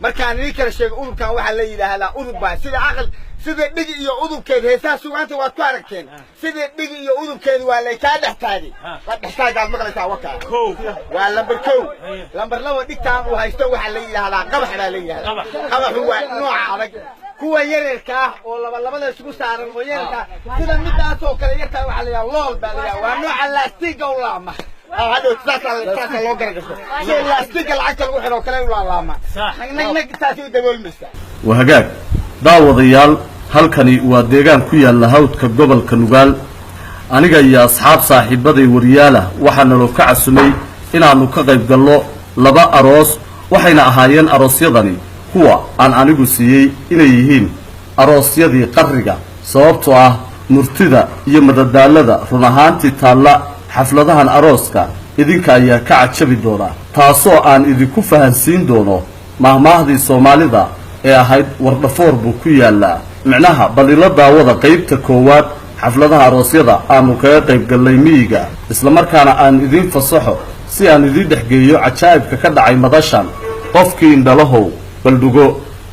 markaan idin kala sheego udubkan waxaa la yidhaahdaa udub baa sida caqal sida dhigi iyo udubkeeda heesaha sugaanta waad ku aragteen sida dhigi iyo udubkeeda waa laykaa dhex taagay waa dhex taagaad maqlaysaa wakaa waa lambar kow lambar laba dhigtaan uu haysto waxaa la yidhaahdaa qabax baa la yidhahdaa qabaxu waa nooca adag kuwa yaryarka ah oo labada isugu saaran oo yaryarka sida midaas oo kale yartaa waxaa la yidhaha lool baa la yidhaha waa nooca laastiga u laama هذا تساسا لو قرقص شيء لاستيك العكل وحده وكله ولا ما نك تاسي دبل مسا وهجاك daawadayaal halkani waa deegaan ku yaala hawdka gobolka Nugaal aniga iyo asxaab saaxiibaday wariyaala waxaana loo ka casumay inaanu ka qayb galno laba aroos waxayna ahaayeen aroosyadani kuwa aan anigu siiyay inay yihiin aroosyadii qarriga sababtoo ah murtida iyo madadaalada run ahaantii taalla xafladahan arooska idinka ayaa ka cajabi doona taasoo aan idinku fahansiin doono mahmaahdii Soomaalida ee ahayd wardhafoor buu ku yaalaa macnaha balila daawada qaybta koowaad xafladaha aroosyada aanu kaga qayb galnay miyiga isla markaana aan idin fasaxo si aan idin dhexgeeyo cajaa'ibka ka dhacay madashan qofkii indhalahow baldugo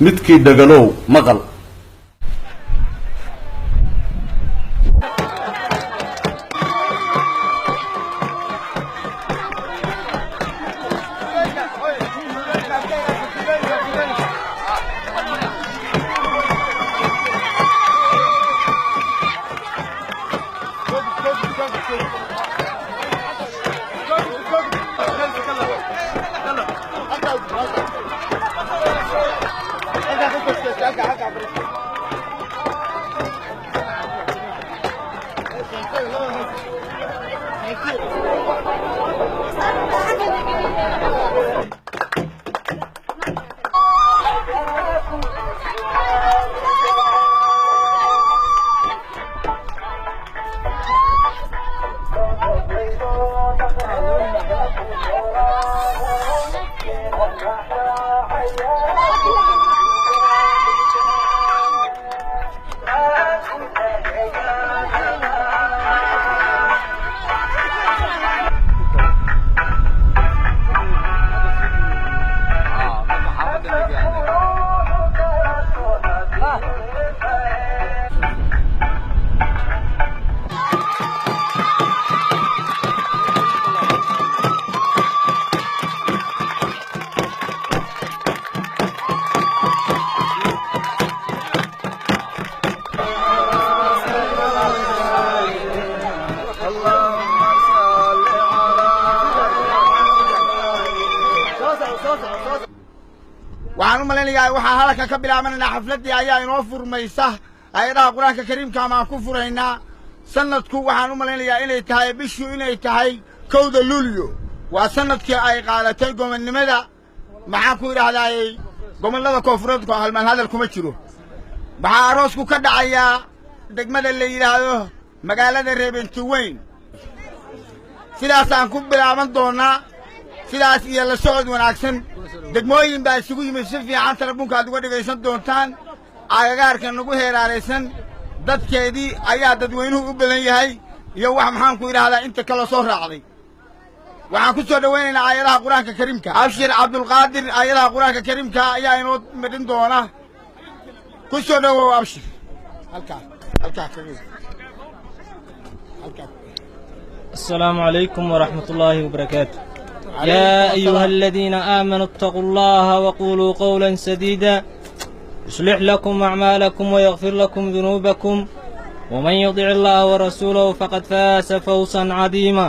midkii dhagalow maqal waxaan u maleynayaa waxa halka ka bilaabanayna xafladii ayaa inoo furmaysa ayadaha quraanka kariimka ma ku furaynaa sanadku waxaan u maleynayaa inay tahay bishu inay tahay 1 Luulyo waa sanadkii ay qaadatay gomonnimada maxaan ku yiraahdaa gomonnada koonfureed ko halmaan hadal kuma jiro waxa aroosku ka dhacayaa degmada la yiraahdo magaalada Reebentuweyn sidaas aan ku bilaaban doonaa sidaas iyo la socod wanaagsan degmooyin baa isugu yimid si fiican telefoonka aad uga dhageysan doontaan agagaarka nagu heerareysan dadkeedii ayaa dadweynuhu u badan yahay iyo wax maxaan ku yiraahdaa inta kala soo raacday waxaan ku soo dhaweynaynaa aayadaha quraanka kariimka Abshir Abdul Qaadir aayadaha quraanka kariimka ayaa inoo midin doona ku soo dhawow Abshir halka السلام عليكم ورحمة الله وبركاته يا أيها الذين آمنوا اتقوا الله وقولوا قولا سديدا يصلح لكم أعمالكم ويغفر لكم ذنوبكم ومن يطع الله ورسوله فقد فاز فوزا عظيما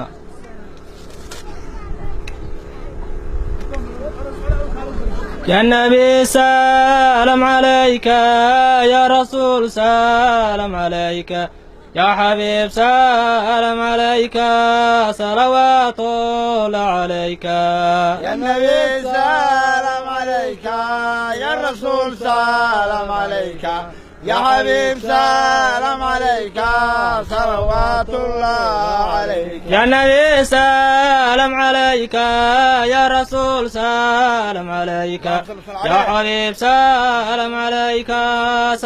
يا النبي سلام عليك يا رسول سلام عليك يا حبيب سلام عليك صلوات الله عليك يا النبي سلام عليك يا رسول سلام عليك يا حبيب سلام عليك صلوات الله عليك يا النبي سلام عليك يا رسول سلام عليك يا حبيب سلام عليك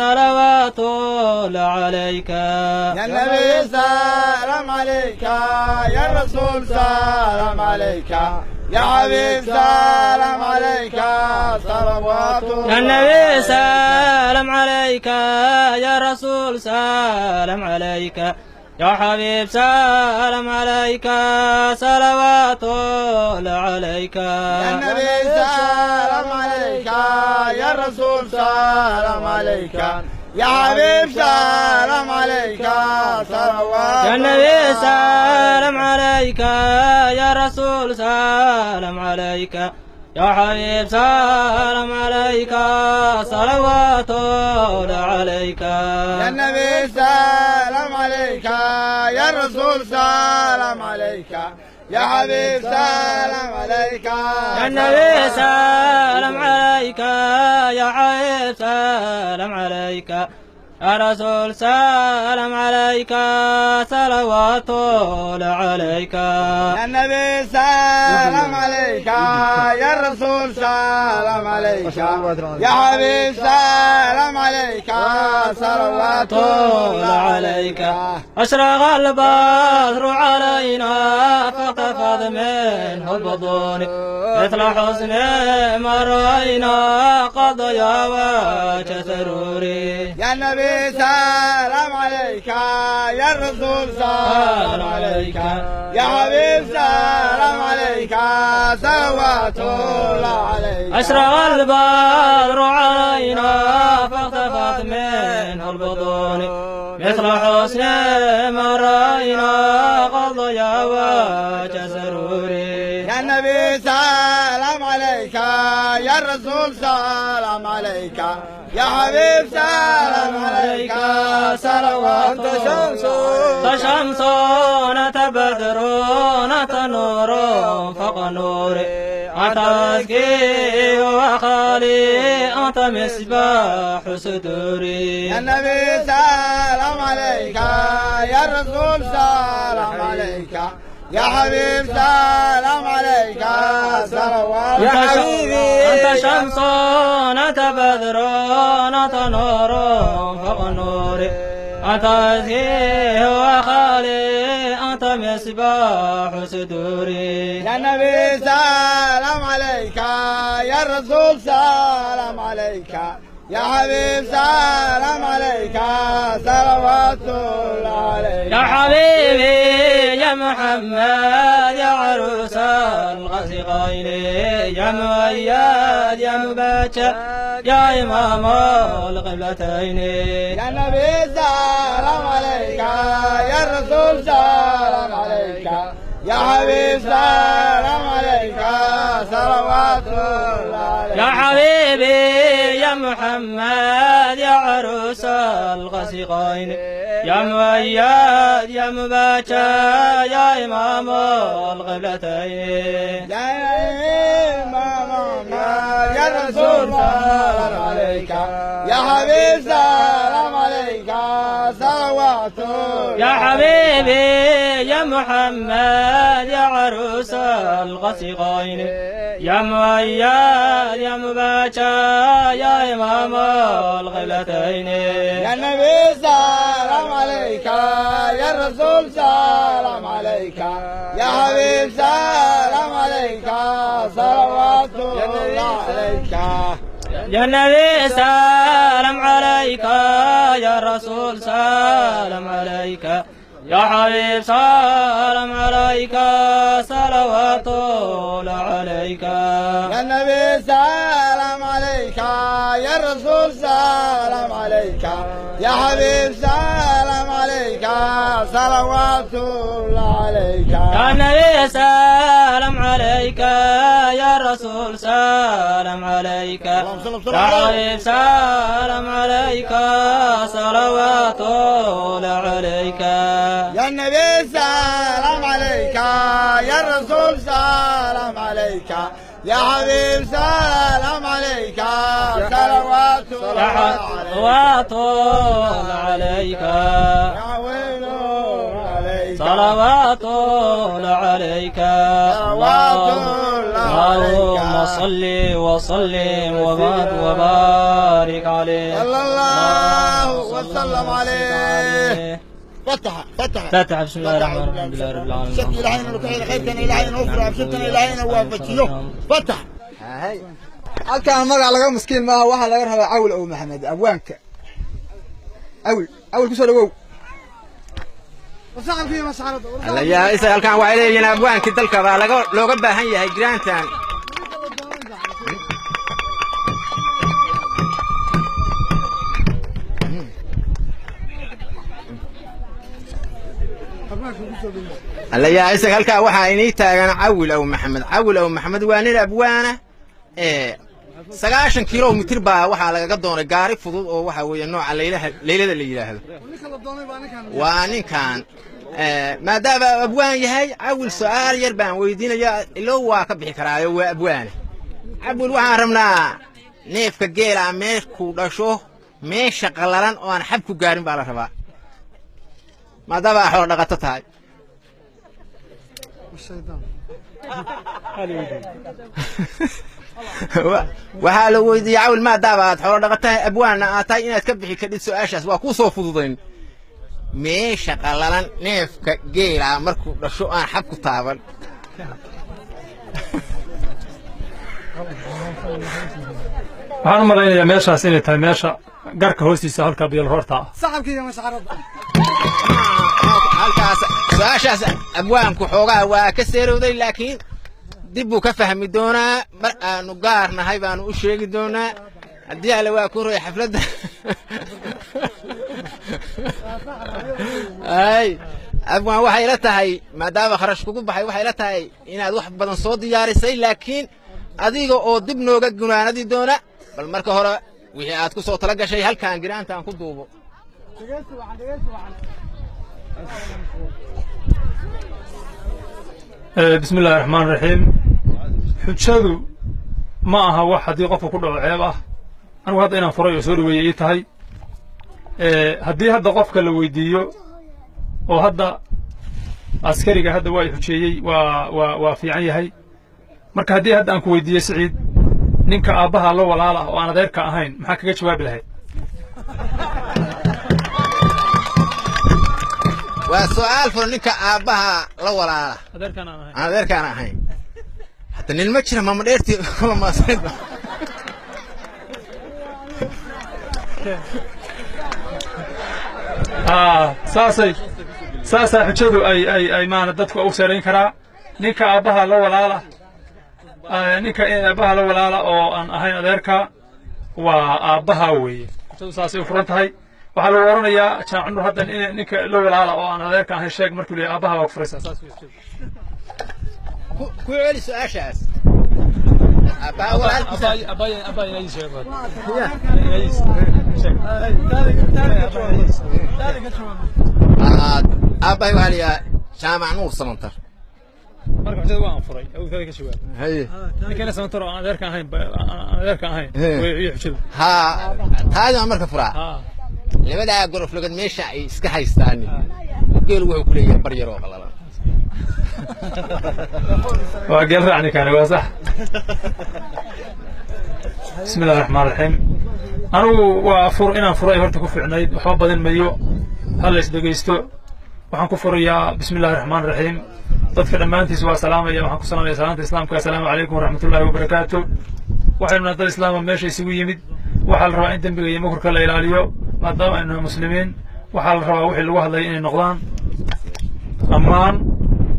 صلوات الله عليك يا النبي سلام عليك يا رسول سلام عليك يا حبيب سلام عليك صلوات الله. يا النبي سلام عليك، يا رسول سلام عليك، يا حبيب سلام عليك، صلوات الله عليك. يا النبي سلام عليك، يا رسول سلام عليك، يا حبيب سلام عليك صلوات. يا النبي سلام عليك، يا رسول سلام عليك، يا حبيب سلام عليك، صلوات الله عليك. يا النبي سلام عليك، يا رسول سلام عليك، يا حبيب سلام عليك. يا النبي سلام عليك، يا حبيب سلام عليك، يا رسول سلام عليك، صلوات الله عليك. يا النبي سلام عليك، يا رسول سلام عليك، يا حبيب سلام عليك، صلوات الله عليك. أشرق البدر علينا فاقتفض منه البطون، مثل حسن ما رأينا قد ضيا وجه سروري. يا النبي سلام عليك، يا الرسول سلام عليك، يا حبيب سلام عليك، صلوات الله عليك. أشرق البدر علينا فاختفت منه البطون، مثل حسن ما رأينا قد ضيا وجه سروري. يا النبي سلام عليك، يا الرسول سلام عليك، يا حبيب سلام عليك، صلوات شمس تبدر تنور فوق نور، أنت مسكي وخالي، أنت مصباح صدوري. يا النبي سلام عليك، يا الرسول سلام عليك، يا حبيب سلام عليك، صلوات. يا حبيبي أنت شمس أنت بدر أنت نور فوق نور، أنت مسكي وخالي، أنت مصباح صدوري. يا النبي سلام عليك، يا الرسول سلام عليك، يا حبيب سلام عليك، صلوات الله عليك. يا حبيبي يا محمد يا عروس الغسقين، يا مؤيد يا مبشر يا إمام القبلتين. يا النبي سلام عليك، يا الرسول سلام عليك، يا حبيب سلام عليك، صلوات الله عليك. يا حبيبي يا محمد يا عروس الغسقين، يا مؤيد يا مبشر يا إمام القبلتين. يا إمام يا رسول سلام عليك، يا حبيب سلام عليك، صلوات. يا حبيبي يا محمد يا عروس الغسقين، يا مؤيد يا مبشر يا إمام القبلتين. يا النبي سلام عليك، يا الرسول سلام عليك، يا حبيب سلام عليك، صلوات الله عليك. يا النبي سلام عليك، يا رسول سلام عليك، يا حبيب سلام عليك، صلوات الله عليك. يا النبي سلام عليك، يا الرسول سلام عليك، يا حبيب سلام عليك، صلوات الله عليك. يا النبي سلام عليك، يا رسول سلام عليك، يا حبيب سلام عليك، صلوات الله عليك. يا النبي سلام عليك، يا الرسول سلام عليك، يا حبيب سلام عليك، صلوات الله عليك، صلوات الله عليك. اللهم صل وسلم وبارك عليه، صلى الله وسلم عليه. فتح فاتحة. بسم الله الرحمن الرحيم. الحمد لله رب العالمين. شك إلهينا لكحيل خيركنا إلهينا وفر أبشتنا إلهينا وفتيه فتح. هاي halkaan magac laga miskiin maaha waxa laga rabaa cawl oo maxamed abwaanka cawl ku soo dhawow وسألكي مسعرة alla yaa isa halkaan waxa leeyahay abwaanki dalka baa looga baahan yahay giraantan alla yaa isa halkaan waxa inay taagan cawl oo maxamed waa nin abwaana 9 kiiloomitir baa waxa laga doonay gaari fudud oo waxa weeye nooca leylada la yiraahdo waa ninkan maadaama abwaan yahay cawl su'aal yar baan weydiinaya ilaa waa ka bixi karaayo waa abwaan cawl waxaan rabnaa neefka geela meesku dhasho meesha qalalan oo aan xab ku gaarin baa la rabaa maadaama xoolo dhaqato tahay waxaa la weydiiyay cawl maadaama aad xoolo dhaqatahay abwaanna aad tahay inaad ka bixi kadhid su'aashaas waa kuu soo fududayn meesha qalalan neefka geela markuu dhasho aan xab ku taaban waxaan u malaynayaa meeshaas inay tahay meesha garka hoostiisa halka biyal horta ah صاحبكي مسعرة halkaas su'aashaas abwaanku xoogaa waa ka seerowday laakiin dib buu ka fahmi doonaa mar aanu gaarnahay baanu u sheegi doonaa haddii alle waa ku roy xafladda ay abwaan waxay la tahay maadaama kharash kugu baxay waxay la tahay inaad wax badan soo diyaarisay laakiin adiga oo dib nooga gunaanadi doona bal marka hore wixii aad ku soo tala gashay halkaan giraantaan ku duubo بسم الله الرحمن الرحيم حجadu ma aha wax haddii qofka ku dhaco ceeb ah anigu hadda inaan furay oo soo dhaweeyey ii tahay haddii hadda qofka la weydiiyo oo hadda askariga hadda waa xujeeyey waa fiican yahay marka haddii hadda aan ku weydiiyo Siciid ninka aabbaha la walaal ah oo aan adeerka ahayn maxaa kaga jawaabi lahayd waa su'aal fur ninka aabbaha la walaala adeerkaan ahayn hatta nin ma jira mama dheerti kala maasayd saasay xujadu ay maana dadku u sareyn karaa ninka aabbaha la walaala oo aan ahayn adeerka waa aabbaha weeye xujadu saasay u furan tahay waxaa lagu oranayaa jaacunur hadda ninka la walaala oo aan adeerka ahayn sheeg markuu leeyahay aabbaha waa ku furaysaa saas ku celi su'aashaas aabbahay waxaa layaa jaamac nuur samantar marka xujada waan furay awgeeda ka jawaab haye ninkana samantar oo aan adeerka ahayn way xujadu haa taadi marka furaa labadaa gorof lagad meesha ay iska haystaan geel wuxuu ku leeyahay bar yar oo qalalan waa geel raacni kaana waa sax بسم الله الرحمن الرحيم أنا وفر إنا فرأي هرت كفر عنيد وحب بدن ميو هلا إسدقيستو وحن كفر يا بسم الله الرحمن الرحيم تذكر لما أنت سوا سلام يا وحن كسلام يا سلام الإسلام السلام عليكم ورحمة الله وبركاته وحن من الإسلام ماشي يسوي يمد وحال روا عندهم بيجي مكر كلا إلى اليوم ما دام إنهم مسلمين وحال روا وحي الواحد لين النقدان أمان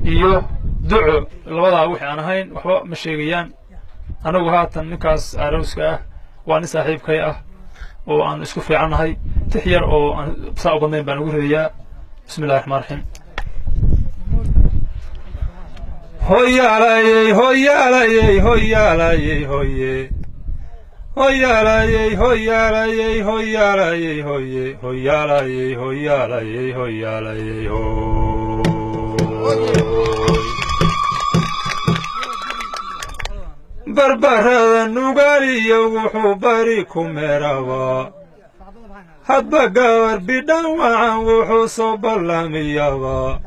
يو دعو الوضع وحي أنا هين وحوا مشيجيان أنا وهاتن نكاس عروسك وأنا صاحب كيا وأنا إسكوفي عنهاي تحير أو صعب بنين بنقول هي بسم الله الرحمن الرحيم هوي علي هوي علي هوي علي هوي هوي علي هوي علي هوي علي هوي هوي علي هوي علي هوي علي هوي بربرة نوغاري وحو باريكو ميرابا حبا قار بدان وعن وحو صوب اللاميابا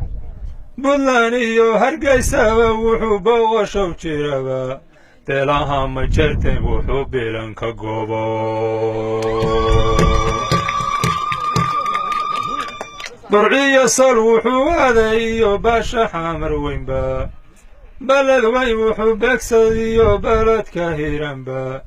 بلانيو هرقيسا وحو بوشو جيرابا تلاها مجرتين وحو بيلانكا قوبا برعي صلوحو هذا باشا حامر وين با بلد وين وحبك سديو بلد كهيران با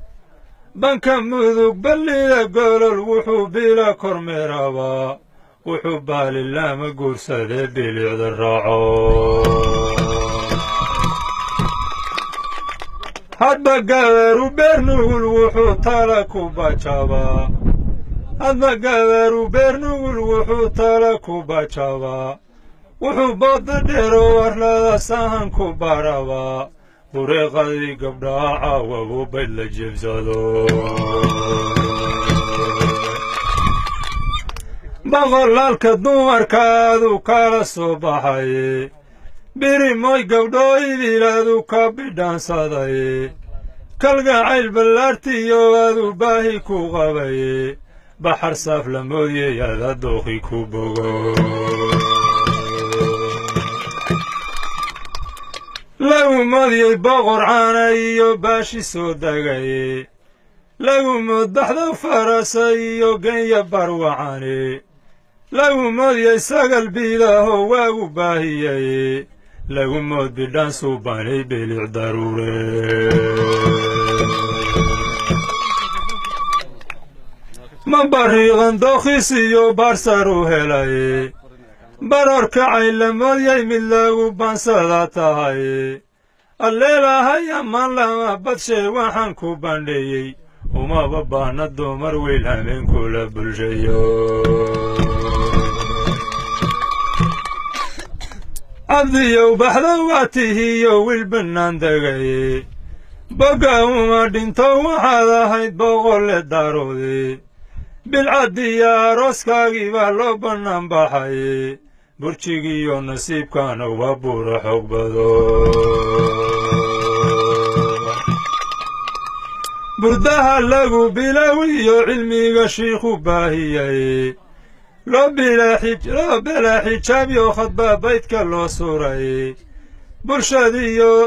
بنكم مذوق بلي قول الوحو بلا كرميرابا وحو بالله مقول سدي بلعد الراعو هاد بقاور وبرنو الوحو تالكو باشابا هاد بقاور وبرنو الوحو تالكو باشابا وحو بود ديرو ورلا ساهنكو بارابا طريقة قبضاعة وهو بيل جبزادو بغلالك الدوار كادو كالا صباحي بيري موي قبضاي بلادو كابدان صاداي كالقا عيل بلارتيو وادو باهي كو غابي بحر صاف لمودي يادا دوخي كو بوغو لو مضي بغر عاني باشي سوداقي لو مدحذو فرسي قنيا بروعاني لو مضي ساقل بيلا هو باهي لو مد بدان صوباني بلع ضروري من بريغن دوخيسيو بارسارو هلاي برارك عيل مضي من لو بانساداتاي الليلة هيا من لما بدشي وحنكو بانديي وما ببانا الدومر ويلهمين كل بلجيو عبديو بحذواتيه والبنان دقاي بقا وما دينتو وحاذا هيد بغول الدارودي بالعدية روسكاقي بحلو بنان بحاي برشيقيو نصيب كانوا وابور حق بدو بردها لغو بلاويو علمي شيخو باهيي لو بلا حجابيو خطبا بيتك لو سوري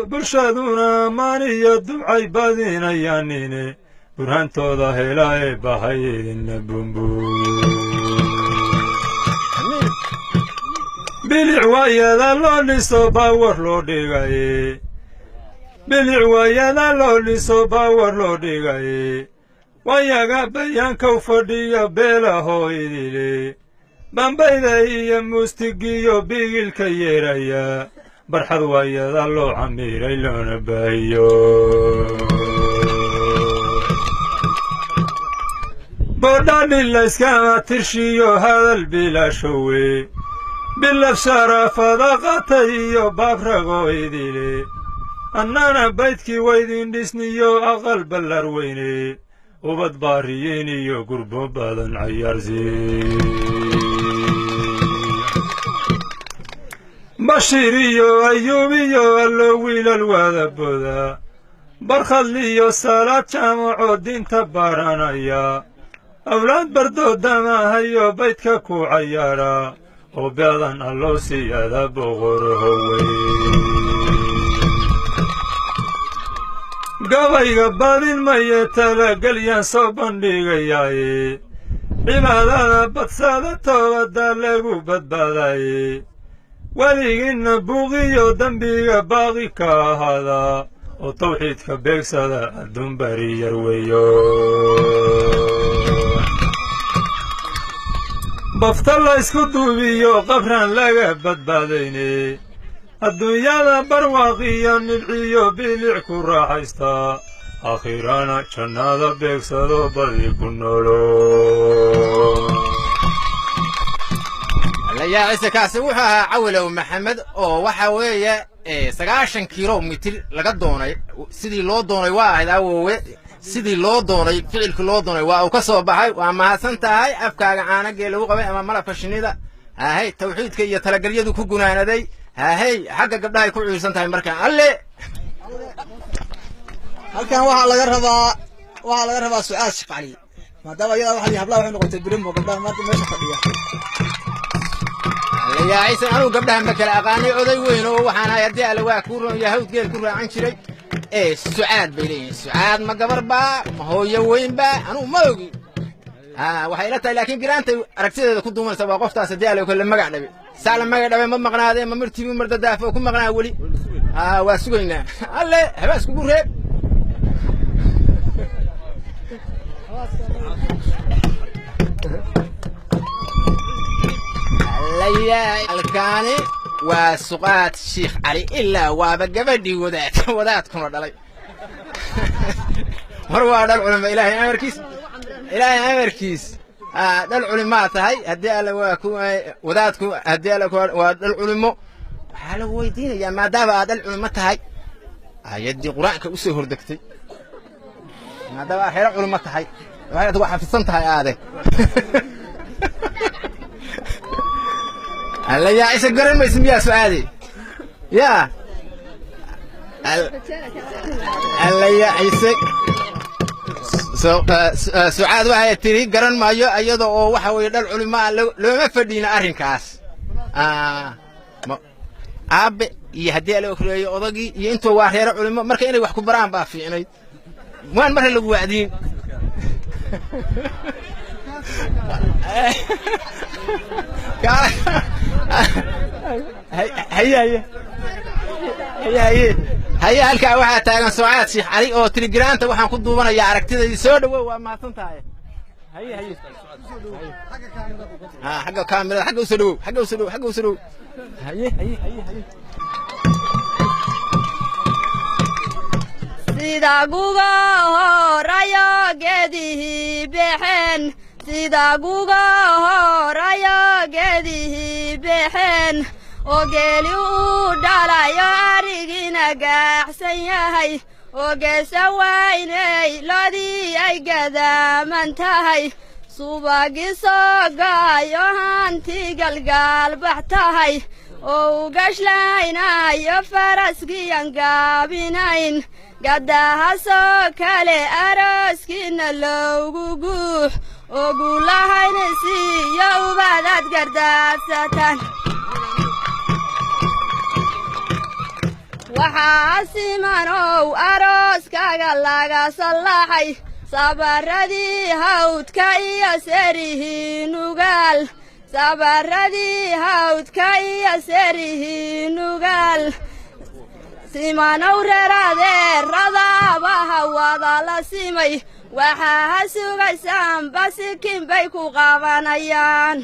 برشادونا مانيو دمعي بادين ايانيني برهانتو دا هلاي باهيين بومبو بالعوايا لو لسو باور لو ديغاي بالعوايا لو لسو باور لو ديغاي وياغا بيان كوفرديا بلا هويديلي بامبايدا هي مستقيو بيغل كيرايا برحض ويا لو عميري لون بايو بودان الاسكاما ترشيو هذا البلا شوي بالافشارة فضاقتيو بافرغو ايديلي انانا بيتكي ويدين ديسنيو اقل بلارويني وبد باريينيو قربو بادن عيارزي بشيريو ايوبيو اللويل الواد بودا برخليو صلاة جامعو دين تبارانايا اولاد بردو دما هيو بيتك كو عيارا وبيضان اللو سيادة بغور هوي قوي قبادين ميتالا قليان صوبان ليغياي عبادانا بطسادة توبادا لغو بدباداي وليغين بوغيو دنبيغا باغي كاهادا وتوحيدك بيكسادا الدون باري يرويو بفتلا اسكو دوبيو قفران لغا بدباديني الدنيا برواقيا نبعيو بلعكو راحيستا أخيرانا جنادا بيكسادو بدي كنولو يا عيسى كاسي وحا عولو محمد oo waxa weeye 9 kilomitir laga doonay sidii loo doonay waa ahayd awoowe sidii loo doonay ficilka loo doonay waa uu ka soo baxay waa mahadsan tahay afkaaga caana geel lagu qabay ama malabka shinida hay tawxiidka iyo talagaryadu ku gunaanaday hay xagga gabdhaha ku ciisan tahay markaan alle halkan waxa laga rabaa su'aal shaqali maadaama iyada waxa hablaha waxay noqotay birimo gabdhaha maanta meesha fadhiya يا عيسى أنا قبلها مكلا أغاني عذي وينو وحنا يدي على واكورن يهود قال كورن عن شري إيه السعاد بيلين السعاد ما قبر با ما هو يوين با أنا ما أجي waxay la tahay laakiin giraanta aragtideeda ku duumaysa waa qoftaas hadii ay kala magac dhabe saala magac dhabe ma maqnaadeen ma martibi mar dadaaf ku maqnaa wali waa sugaynaa alle habaas ku reeb alkaani waa suqaad Sheekh Cali ilaa waaba gabadhii wadaadkuna dhalay mar waa dhal culimo ilaahay amarkiis dhal culimo tahay hadii alla waa ku wadaadku hadii alla waa dhal culimo waxa la weydiinayaa maadaama aad dhal culimo tahay ayadii quraanka u soo hordagtay maadaama aad xeer culimo tahay waxaad wax xafisan tahay aade alla yaa isa garan ma ismiya su'aadi yaa alla yaa isa su'aad waxay tiri garan maayo ayadoo oo waxa weey dhal culimo looma fadhiina arrinkaas aabe iyo hadii la okhreeyo odagii iyo intuu waa reer culimo marka inay wax ku baraan baa fiicnay waan mar lagu wacdiin هيا halka waxa taagan Su'aad Sheekh Cali oo Telegram-ta waxaan ku duubanayaa aragtideedii soo dhawow waa maasan tahay xagga kaamirada xagga u soo dhawow sida guga horayo geedihi bixin sida guga horayo geedihi bixin oo geeli u dhalayo arigina gaacsan yahay oo geesa waynay loodii ay gadaaman tahay subagi soo gaayo hanti galgaal bax tahay oo u gashlaynayo faraskiyan gaabinayn gadaha soo kale arooskiina loogu guux oo guulahayna siiyo ubadaad gardaadsatan waxaa simanow arooskaaga laga sallaxay sabaradii hawdka iyo serihii nugaal sabaradii hawdka iyo serihii nugaal simanow reeradeeradaaba hawada la simay waxaa ha sugaysaan basikin bay ku qabanayaan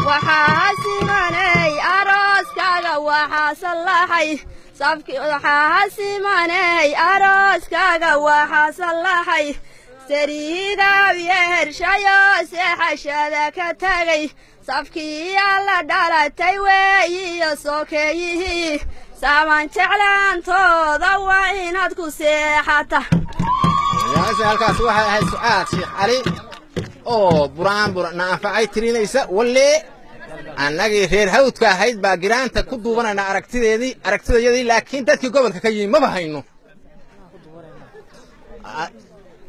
waxaa simanay arooskaaga waxaa sallaxay waxaa simanay arooskaaga waxaa sallaxay sariidaw yehershayo seexashada ka tagay safkii alla dhalatay weeyiyo sokeeyihii saaman jeclaantooda waa inaad ku seexata halkaas waxay ahayd Su'aad Sheekh Cali oo buraan naafacay tirinaysa walle annagii reer hawdka ahayd baa giraanta ku duubanayna aragtideedii laakiin dadkii gobolka ka yimid ma hayno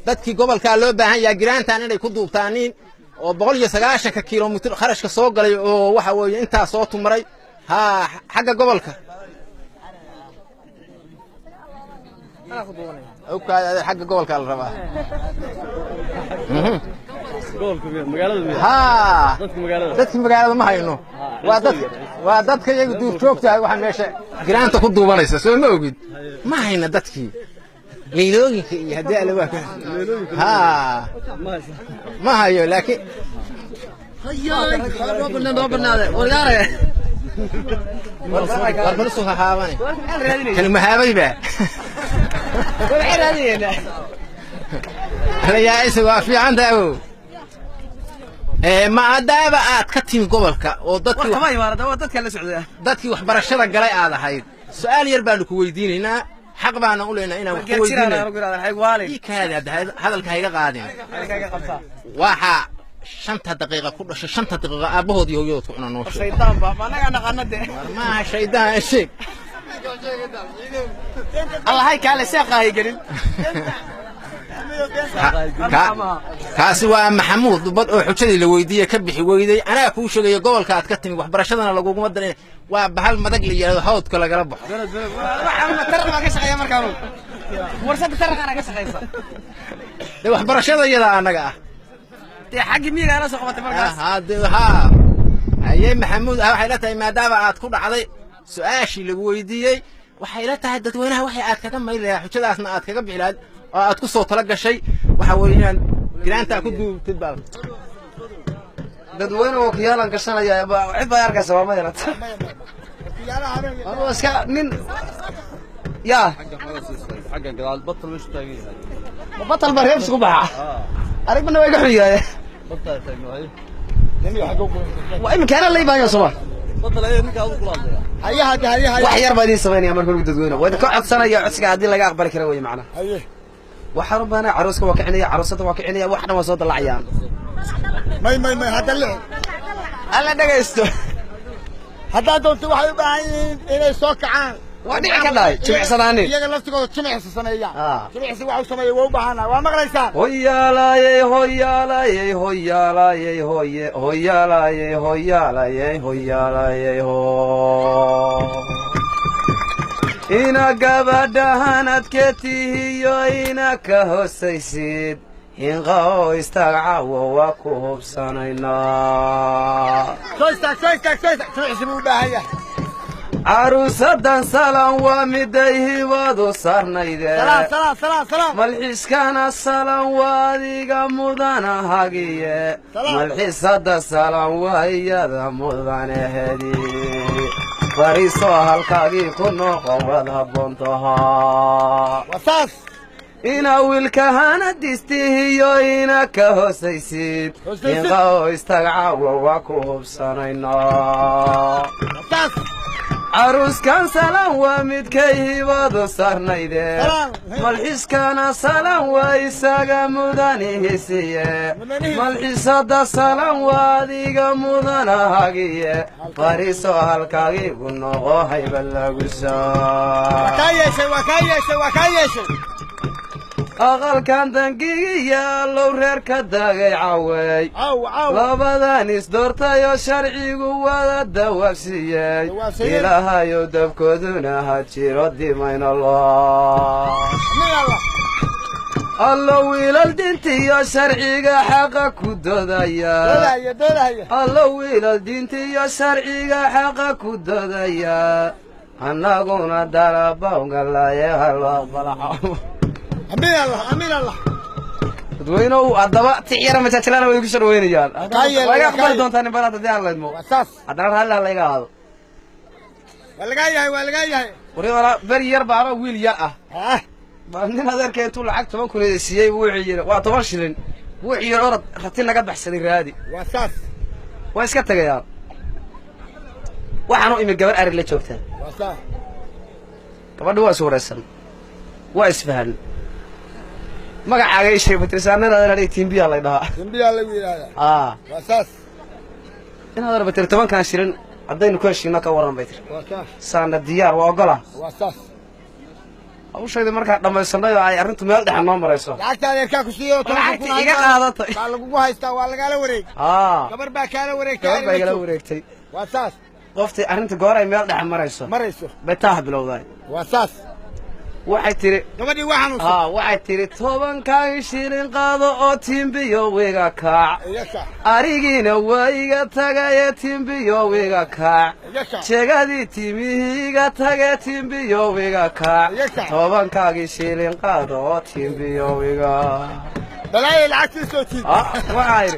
dadkii gobolka loo baahan yahay giraantan inay ku duubtaaniin oo 190 kiiloomitir kharashka soo galay oo waxa weeye inta soo tumaray xagga gobolka أوكي حق قولك على الرباح قولك مقالة ها دتك مقالة ما هينو ودتك يقدر شوكتها واحد ماشي جرانت خذوا بليس سوي موجود ما هينا دتك ليلوي هدي على واحد ها ما هيو لكن ربنا هذا ورجعنا والبرسوها هاواني كلمة هاوي بقى هلا يا عيسى وافي عنده ما دابا كتيم قبلك ودتك ما يمارد ودتك اللي سعودية دتك وحبرشة قلي هذا هاي سؤال يربالك ويدين هنا حق بقى نقول هنا ويدين هذا الكهيجة قاعدين واحد شنطة دقيقة كل شنطة دقيقة أبوه يوت كنا نوش شيطان بابا أنا قنده ما شيطان شيء الله هاي كله ساقة هاي قريب كاسوا محمود بدو حجدي لويديه كبخي ويدي أنا كو شغي قبل كاد كتمي waxbarashadana lagu madan waa bahal madag la yiraahdo hawdka laga baxo waxaan ma tarqaba ka shaqeeyaa markaan ورثة ترى أنا قصة خيسة ده waxbarashada iyada anaga ah دي حق مين أنا سقطت مركز ها ayay maxamuud ah waxay la tahay maadaama aad ku dhacday su'aashii lagu weydiiyay waxay la tahay dadweynaha waxay aad kaga maylayaa xujadaasna aad kaga bixilaa oo aad ku soo tala gashay waxa weeyaan giraanta ku duubtid baa dadweynaha oo kiyaalan gashanaya cid baa arkaysa waa ma yarata أنا أسكت من يا حقا قال بطل مش تاقي بطل بريم صباح أريد منه يقحي يا بطل تاقي وأي مكان اللي يبان يا صباح بطل أيه نك أول كلام هيا وحير بدين سمين يا مركب تدوينه وإذا كعد سنة يا عسك عادي لقى أخبارك روي معنا هيا وحربنا عروسك واقعني عروسته واقعني وإحنا وصوت العيان ما هذا اللي أنا دقيستو هذا دونت waxay u baahan yihiin inay soo kacaan waa dhici ka dhahay jimicsanaan iyaga laftigooda jimicsi sameeyaan jimicsi waxa uu sameeyay waa u baahanaa waa maqlaysaa hoyaalay hoyaalay hoyaalay hoye hoyaalay hoyaalay hoyaalay ho ina gabadhahan adkeetihiyo ina ka hoosaysid inqaw istagcawo waa ku hubsanaynaa jimicsi buu u baahan yahay caruusadan salan waa miday hibadu sarnayde salaam malxiiskana salan waa adiga mudana hagiye malxiisada salan waa iyada mudanahedi fariiso halkaagii ku noqon wad habboontahaa wasaas ina wiilkahana distihiyo ina ka hoosaysid inqaw istagcawo waa ku hubsanaynaa caruuskan salan waa midkay hibadu sarnayde malxiiskana salan waa isaga mudanihisiye malxiisada salan waa adiga mudana hagiye fariiso halkaagii ku noqo hayba lagu aqalkan dangigiya low reer ka dagay cawey labadan isdoortayoo sharcigu wada dawaabsiiyey ilaahayow dabkooduna ha jiro dimaynallah allo wiilal dintiyo sharciga xaqa ku dodaya allo wiilal dintiyo sharciga xaqa ku dodaya annaguna dalabawgalaye halo aqbalaco أمين الله dadweynuhu haddaba tixyara majaajilana way ku soo dhaweynayaan waga aqbali doontaan in balaad haddii aan laydmo haddana raalli ha layga aado waa lagaa yahay wari beri yar baanoo wiil yar ah baa nin adeerka intuu lacag 10 kun siiyey buu wixii yiri waa 10 shilin buu wixii yar orod rati naga baxsaday raadi waa iska tagayaan waxaanu imi gabar arig la joogtaa gabadhu waa suuraysan waa isfahan magacaaga ay sheegay batrisaanada inay timbiya la dhahaa timbiya la yiraahdaa wasaas inaad arbatir 10 kan shilin hadaynu ku heshiino ka waran baytir saana diyaar waa ogola wasaas awshayda marka dhamaysanay ay arintu meel dhex noo marayso lacagtaada ka ku siiyo lacagta iga qaadatay baa lagu haystaa waa laga la wareeg gabar baa kaala wareegtay wasaas qoftii arinta goor ay meel dhex marayso betaah bilowday wasaas waxay tiri gabadhii waxaan u waxay tiri 10 kaan shilin qaado oo timbiyo wiga kaac arigiina waa iga tagay timbiyo wiga kaac jeegadii timihiga tagay timbiyo wiga kaac 10 kaan shilin qaado oo timbiyo wiga balay lacagtii soo tiid waxay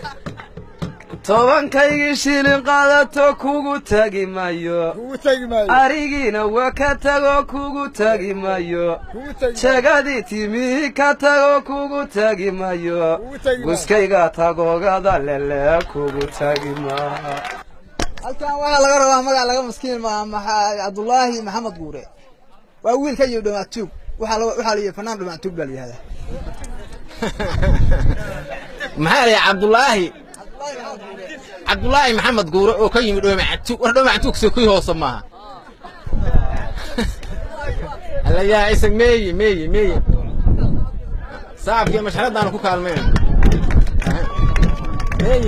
10 kaygii shilin qaadato kugu tagi maayo arigiina waa ka tago kugu tagi maayo jeegadii timihi ka tago kugu tagi maayo guskayga tagogada lele kugu tagi maayo halkan waxaa laga rabaa magac laga maskiin Cabdullaahi Maxamed Guure waa wiilka iyo Dhamaatug waxa la yiraahdaa fanaan Dhamaatug bal yahay maxaa Cabdullaahi Maxamed Guure oo ka yimid Dhamaatug soo ku hoos maaha alla yaa isag meey saabkii masharadan ku kaalmeen meey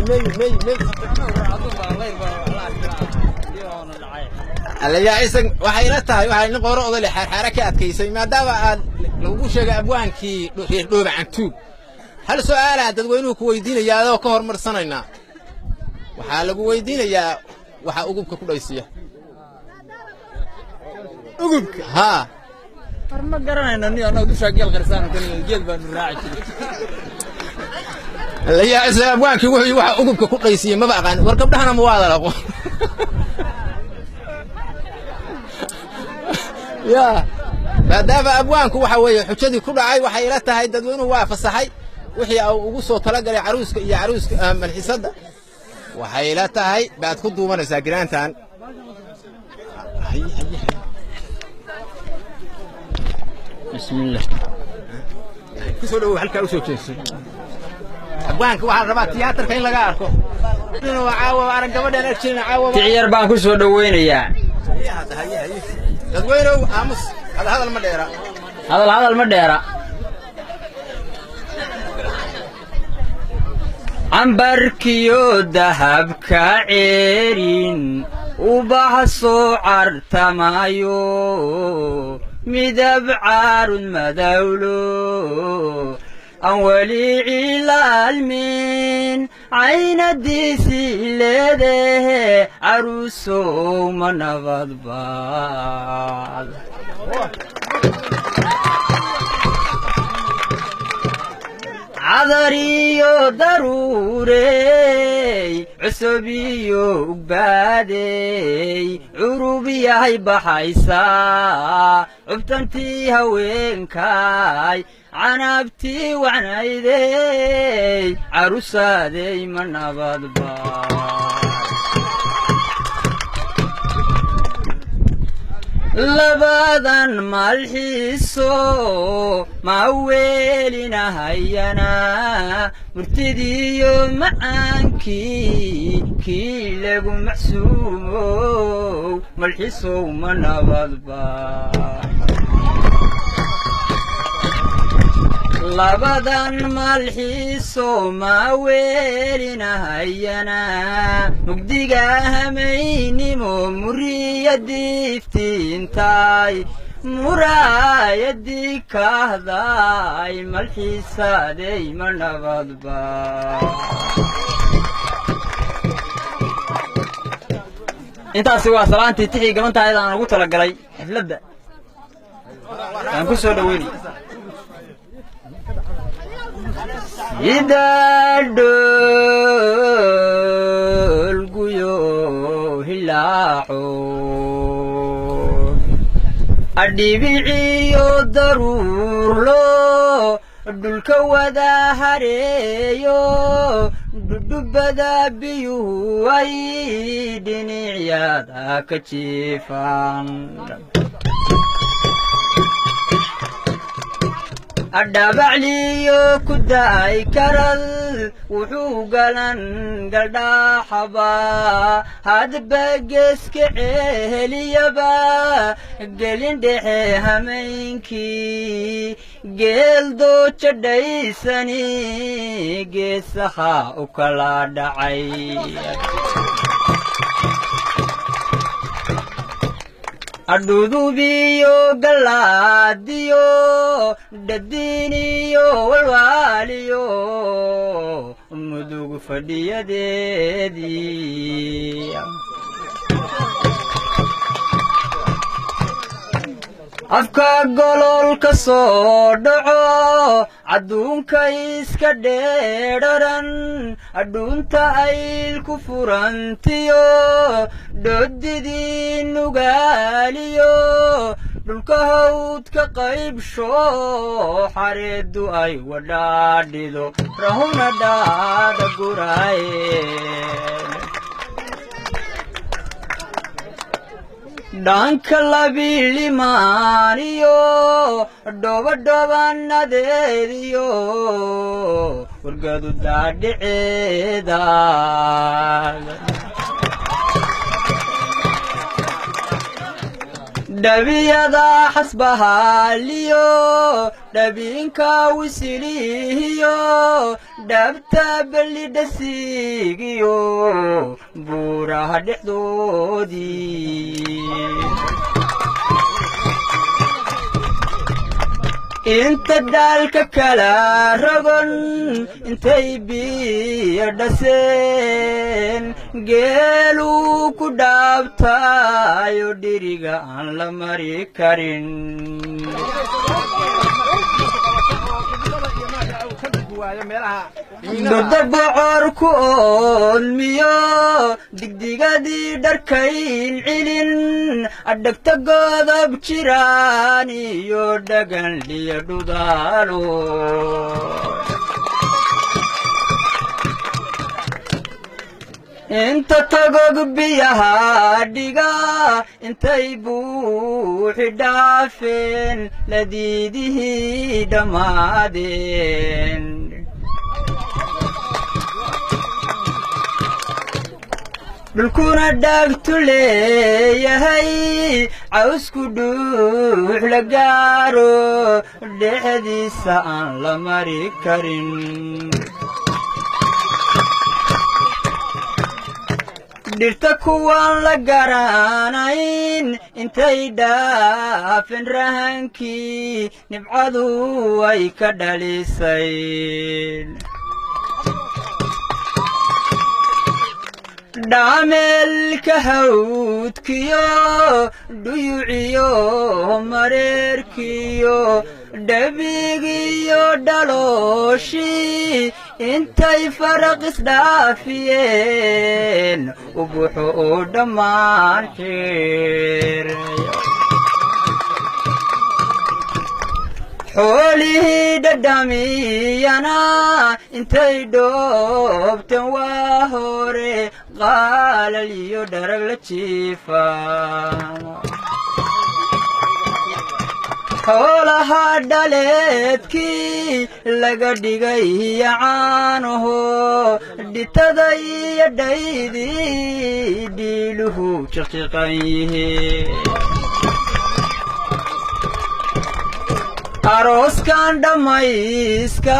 alla yaa isag waxay la tahay waxa in qoro odole xarxara ka adkaysay maadaama aad lagu sheegay abwaankii reer dhooba cantuug hal su'aalaha dadweynuhu ku weydiinaya adoo ka hormarsanaynaa waxaa lagu weydiinayaa waxa ugubka ku dhaysiya ugubka haa ma garanayno ni anoo dusha geel qarsaan geel baan raaci la yaa isla abwaankii wuxuu waxa ugubka ku dhaysiya ma baqaan war gabdhahana ma wada laqo ya maadaama abwaanku waxa weeye xujadii ku dhacay waxay ila tahay dadweynuhu waa fasaxay wixii uu ugu soo talagalay caruuska iyo caruuska malxisada waxay ila tahay baad ku duubanaysaa giraantan bismillah kusoo dhawow halkaa u soo jeeso abwaanka waxaa rabaa tiyaatarka in laga arko inuu caawa arag gabadhan arkin caawa tiyar baan ku soo dhaweynayaa dadweynuhu aamus hadal ma dheera hadal ma dheera ambarkiyo dahabka ceerin ubax soo cartamayo midab caarun madawlo aan weli cilaalmin caynadiisii leedehe caruusow ma nabadbaad cadariyo daruurey cusubiyo ugbaadey curub yahay baxaysaa cubtantii haweenkaay canabtii wacnaydey carusaadey ma nabadbaad labadan malxiiso ma weelinahayana murtidiyo macaankii kii lagu macsuumow malxiisow ma nabadbaad labadan malxiiso ma weelinahayana mugdiga hamaynimo muriyadiiftiintaay muraayadii kahday malxiisaadey ma nabadbaad intaasi waa salaantii tixii gabantaayada aan ugu talagalay xafladda aan ku soo dhaweynay idadol guyo hilaaco adhibiciyo daruurlo dhulka wada hareeyo dhudhubada biyuhu ay dhinicyada ka jiifaan adhabacliyo ku daay karal wuxuu galan galdhaaxaba hadba geeska ceheliyaba gelin dhexe hameynkii geeldooja dhaysani geesaha u kala dhacay adhudubiyo galaadiyo dhadiiniyo walwaaliyo mudug fadhiyadeedii afka gololka soo dhaco adduunka iska dheedharan adhuunta ayl ku furantiyo dhoodidii nugaaliyo dhulka hawdka qaybsho xareeddu ay wadhaadhido rahuna dhaada guraaye dhanka labilimaaniyo dhobadhobanadeediyo wargadu daadhiceeda dhabiyada xasbahaaliyo dhabiinka wisilihiyo dhabta bellidhasiigiyo buuraha dhexdoodii inta daalka kala rogon intay biyo dhaseen geeluu ku dhaabtaayo dhiriga aan la mari karin dodda bocorku oolmiyo digdigadii dharkayn cilin adhagta godob jiraan iyo dhagan liyo dhudaalo inta tagog biyaha dhiga intay buuxi dhaafeen ladiidihii dhammaadeen dhulkuna dhaagtu leeyahay cawsku dhuux la gaaro dhexdiisa aan la mari karin dhirta kuwaan la garanayn intay dhaafeen rahankii nibcadu ay ka dhalisay dhaameelka hawdkiyo dhuyuciyo mareerkiyo dhabigiyo dhalooshii intay faraq isdhaafiyeen ubuxu u dhammaan xeerayo xoolihii dhadhamiyana intay dhoobteen waa hore qaalal iyo dharag la jiifaan xoolaha dhaleedkii laga dhigay caanaho dhitada iyo dhaydii dhiiluhu jiqjiqan yihiin arooskan dhammayska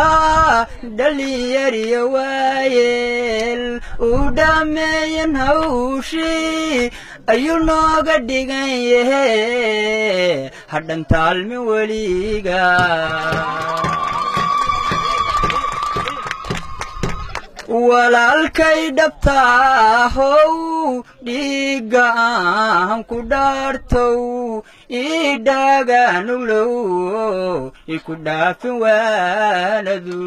dhalinyariyo waayeel uu dhammeeyan hawshii ayuu nooga dhigan yahe hadhan taalmi weliga walaalkay dhabtaahow dhiigga aan ku dhaartow ii dhaaganuglow iku dhaafin waanadu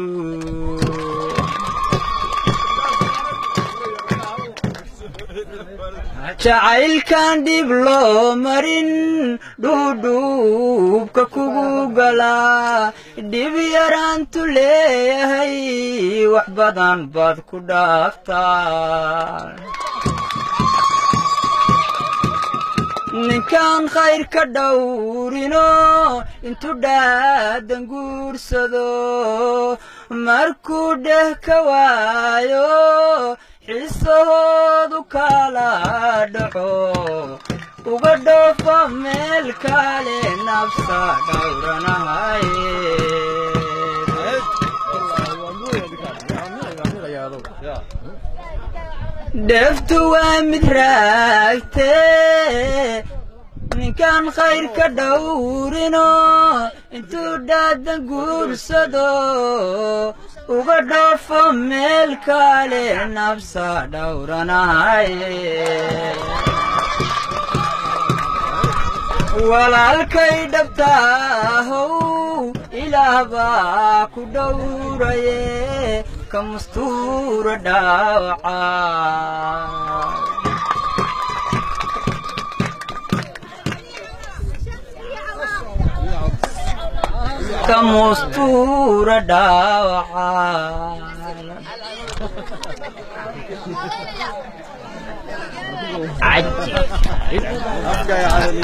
jacaylkan dhib loo marin dhuudhuubka kugu galaa dhib yaraantu leeyahay wax badan baad ku dhaaftaa ninkaan khayr ka dhowrino intuu dhaadan guursado markuu dheh ka waayo xisahoodu kala dhaco uga dhoofa meel kale nafsa dhowranahaye dheeftu waa mid raagtee ninkaan khayr ka dhowrino intuu dhaadan guursado uga dhoofo meel kale nafsa dhowranahaye walaalkay dhabtaahow ilaah baa ku dhowraye ka mustuura dhaawaca ka mustuura dhaawaca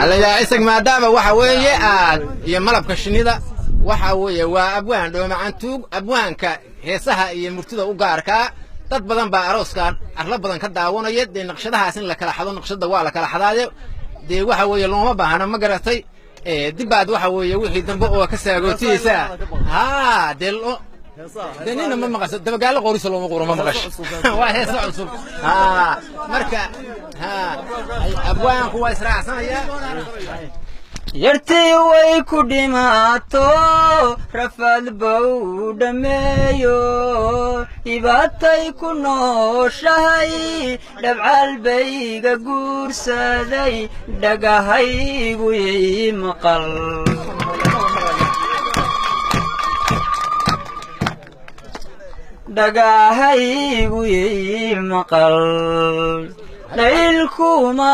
alayaa isag maadaama waxa weeye aad iyo malabka shinnida waxa weeye waa abwaan dhoomacantuug abwaanka heesaha iyo murtida u gaarkaa dad badan baa arooskaan arla badan ka daawanaya dee naqshadahaas in la kala xado naqshada waa la kala xadaayo dee waxa weeye looma baahna ma garatay dibbaad waxa weeye wixii dambe oo ka saagootiyeysaa haa dee nina ma maqasho dabagaalo qoorisa looma qoro ma maqasho waa heesa cusub marka abwaanku waa israacsanaya yartii way ku dhimaato rafaad bow dhammeeyo dhibaatay ku nooshahay dhabcaal bayga guursaday dhagahaygu ii maqal dhagahaygu ii maqal dhaylkuma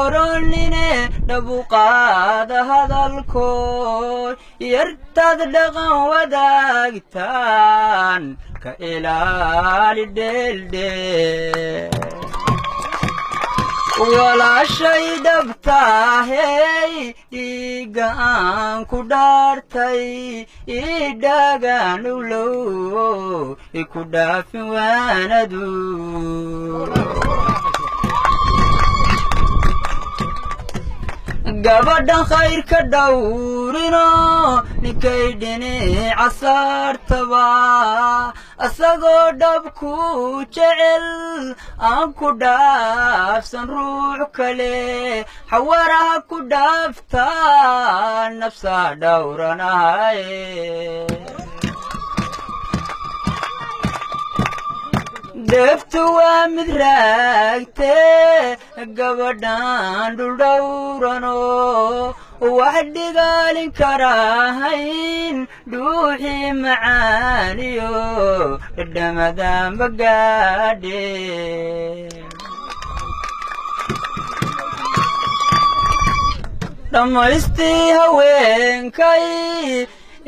oranine dhabuqaada hadalkood yartaad dhaqan wadaagtaan ka ilaali dheeldhee walaashay dhabtaahey dhiigga aan ku dhaartay ii dhagaan ulow iku dhaafin waanadu gabadhan khayrka dhawrino ninkay dhinaca saartaba asagoo dhabku jecel aan ku dhaafsan ruux kale xawaraha ku dhaaftaa nafsaa dhawranahaye deeftu waa mid raagtee gabadhan dhuldhawrano wax dhigaalin karahayn dhuuxii macaaniyo dhadhamadanba gaadhe dhammaystii haweenkay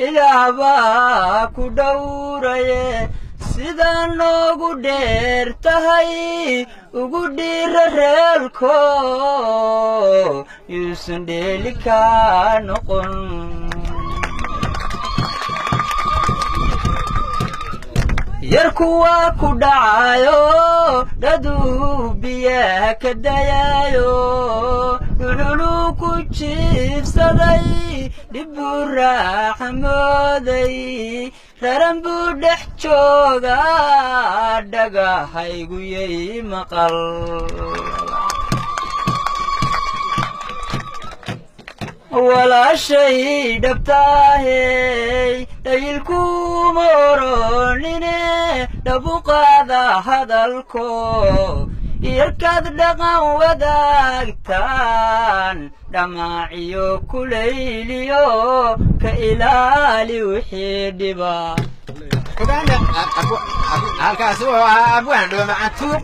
ilaahbaa ku dhawraye sidaa noogu dheer tahay ugu dhiira reelko yuusan dheeli kaa noqon yarku waa ku dhacayo dhaduu biyaha ka dayayo dhuxuluu ku jiibsaday dhibbuu raaxa mooday raran buu dhex joogaa dhagahaygu yay maqal walaashay dhabtaahey dhayilkuma oronine dhabuqaada hadalko yarkaad dhaqan wadaagtaan dhamaaciyo kulayliyo ka ilaali wixii dhiba halkaasi wuxuu ahaa abwaan dhoomacantuur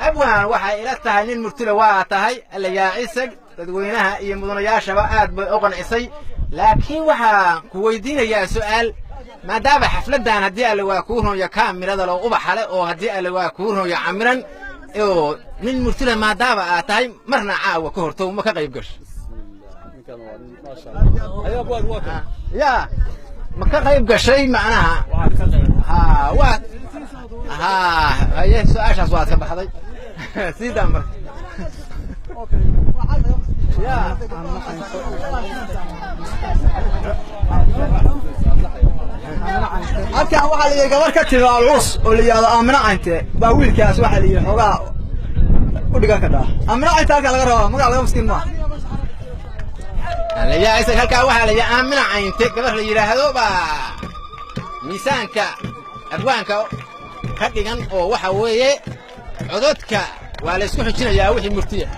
abwaan waxay ila tahay nin murtila waa tahay allayaa cisag dadweynaha iyo mudanayaashaba aad bay u qancisay laakiin waxaan ku weydiinayaa su'aal maadaama xafladdan haddii alle waa kuu runyo kaamirada loo ubaxale oo haddii alle waa kuu runyo camiran oo nin murtila maadaama aad tahay marna caawa ka hortow ma ka qayb gasho yaa ma ka qayb gashay macnaha waad haye su-aashaas waad ka baxday siidaa marka halkan waxaa la yidhi gabar ka timi alcus oo la yidhahdo aamina cante baa wiilkaas waxaa la yidhi xoogaa u dhigan kadhaa aamina cante halkan laga rabaa magac laga maskiin maaha allayaa isag halkaa waxaa la yidhi aamina cante gabar la yidhaahdo baa miisaanka abwaanka ka dhigan oo waxa weeye cododka waa la isku xujinayaa wixii murtiya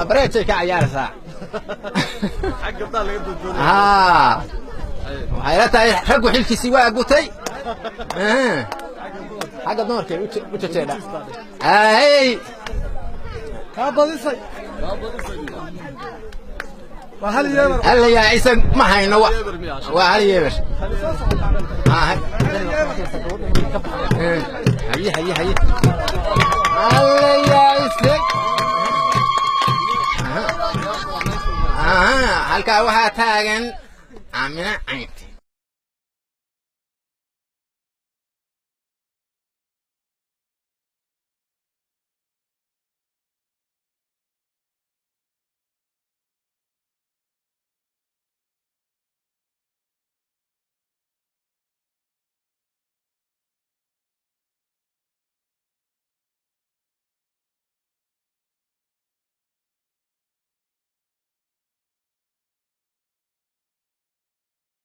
bareejay ka ciyaaraysaa waxay la tahay raggu xilkiisii waa gutay xagga dumarkay u jejeedha kaa badisay waa hal yeeber allayaa isag ma hayno waa hal yeeber haye allayaa isag halkaa waxaa taagan aamina cant